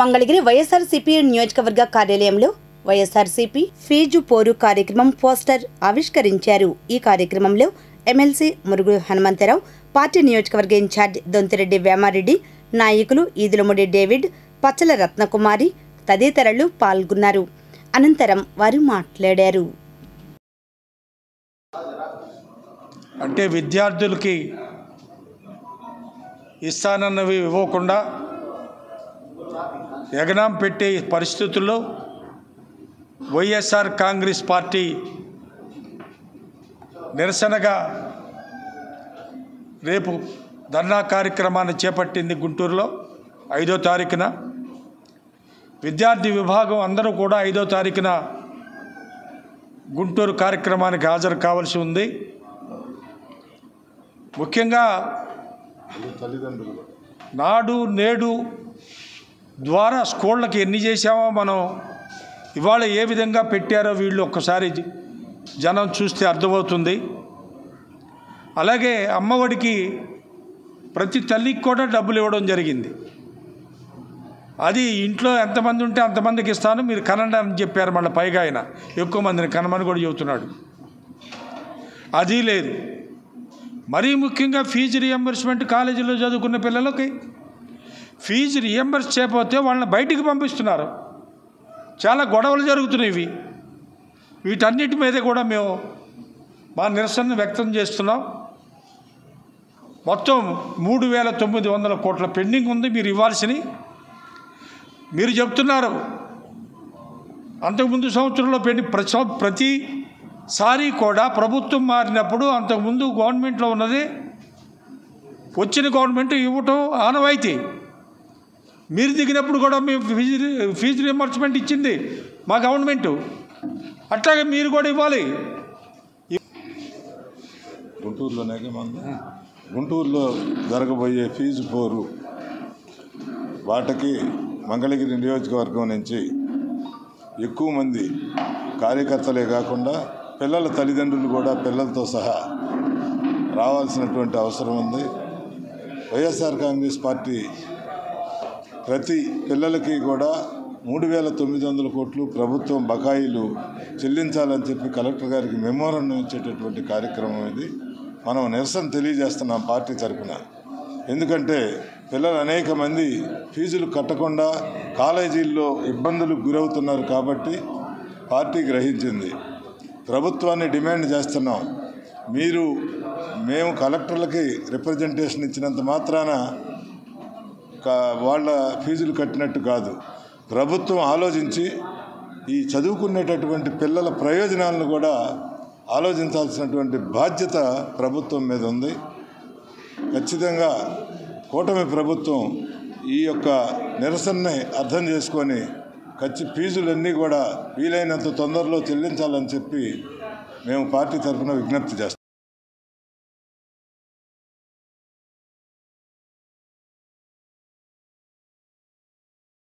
మంగళగిరి వైఎస్ఆర్సీపీ నియోజకవర్గ కార్యాలయంలో వైఎస్ఆర్సీపీ ఫీజు పోరు కార్యక్రమం పోస్టర్ ఆవిష్కరించారు. ఈ కార్యక్రమంలో ఎమ్మెల్సీ మురుగు హనుమంతరావు, పార్టీ నియోజకవర్గ ఇన్ఛార్జ్ దొంతిరెడ్డి వేమారెడ్డి, నాయకులు ఈదులముడి డేవిడ్, పచ్చల రత్నకుమారి తదితరులు పాల్గొన్నారు. అనంతరం వారు మాట్లాడారు. అంటే విద్యార్థులకి ఇస్తానన్నవి ఇవ్వకుండా ఎగనాం పెట్టే పరిస్థితుల్లో వైఎస్ఆర్ కాంగ్రెస్ పార్టీ నిరసనగా రేపు ధర్నా కార్యక్రమాన్ని చేపట్టింది. గుంటూరులో 5వ తారీఖున విద్యార్థి విభాగం అందరూ కూడా 5వ తారీఖున గుంటూరు కార్యక్రమానికి హాజరు కావాల్సి ఉంది. ముఖ్యంగా నాడు నేడు ద్వారా స్కూళ్ళకి ఎన్ని చేసామో మనం ఇవాళ ఏ విధంగా పెట్టారో వీళ్ళు ఒక్కసారి జనం చూస్తే అర్థమవుతుంది. అలాగే అమ్మఒడికి ప్రతి తల్లికి కూడా డబ్బులు ఇవ్వడం జరిగింది. అది ఇంట్లో ఎంతమంది ఉంటే అంతమందికి ఇస్తాను, మీరు కనండి అని చెప్పారు. మళ్ళీ పైగా ఆయన ఎక్కువ మందిని కనమని కూడా చెబుతున్నాడు. అది లేదు. మరీ ముఖ్యంగా ఫీజు రియంబర్స్మెంట్ కాలేజీలో చదువుకున్న పిల్లలకి ఫీజు రియంబర్స్ చేయకపోతే వాళ్ళని బయటికి పంపిస్తున్నారు. చాలా గొడవలు జరుగుతున్నాయి. వీటన్నిటి మీద కూడా మేము మా నిరసనను వ్యక్తం చేస్తున్నాం. మొత్తం 3,900 కోట్ల పెండింగ్ ఉంది మీరు ఇవ్వాల్సినవి. మీరు చెప్తున్నారు అంతకుముందు సంవత్సరంలో ప్రతిసారి కూడా ప్రభుత్వం మారినప్పుడు అంతకుముందు గవర్నమెంట్లో ఉన్నది వచ్చిన గవర్నమెంట్ ఇవ్వటం ఆనవాయితీ. మీరు దిగినప్పుడు కూడా మేము ఫీజు రియంబర్స్మెంట్ ఇచ్చింది మా గవర్నమెంటు, అట్లాగే మీరు కూడా ఇవ్వాలి. గుంటూరులో జరగబోయే ఫీజు పోరు వాటికి మంగళగిరి నియోజకవర్గం నుంచి ఎక్కువ మంది కార్యకర్తలే కాకుండా పిల్లల తల్లిదండ్రులు కూడా పిల్లలతో సహా రావాల్సినటువంటి అవసరం ఉంది. వైఎస్ఆర్ కాంగ్రెస్ పార్టీ ప్రతి పిల్లలకి కూడా 3,900 కోట్లు ప్రభుత్వం బకాయిలు చెల్లించాలని చెప్పి కలెక్టర్ గారికి మెమోరాండం ఇచ్చేటటువంటి కార్యక్రమం ఇది. మనం నిరసన తెలియజేస్తున్నాం పార్టీ తరఫున. ఎందుకంటే పిల్లలు అనేక మంది ఫీజులు కట్టకుండా కాలేజీల్లో ఇబ్బందులకు గురవుతున్నారు కాబట్టి పార్టీ గ్రహించింది. ప్రభుత్వాన్ని డిమాండ్ చేస్తున్నాం, మేము కలెక్టర్లకి రిప్రజెంటేషన్ ఇచ్చినంత మాత్రాన వాళ్ళ ఫీజులు కట్టినట్టు కాదు. ప్రభుత్వం ఆలోచించి ఈ చదువుకునేటటువంటి పిల్లల ప్రయోజనాలను కూడా ఆలోచించాల్సినటువంటి బాధ్యత ప్రభుత్వం మీద ఉంది. ఖచ్చితంగా కూటమి ప్రభుత్వం ఈ యొక్క నిరసనని అర్థం చేసుకొని ఫీజులన్నీ కూడా వీలైనంత తొందరలో చెల్లించాలని చెప్పి మేము పార్టీ తరఫున విజ్ఞప్తి చేస్తాం.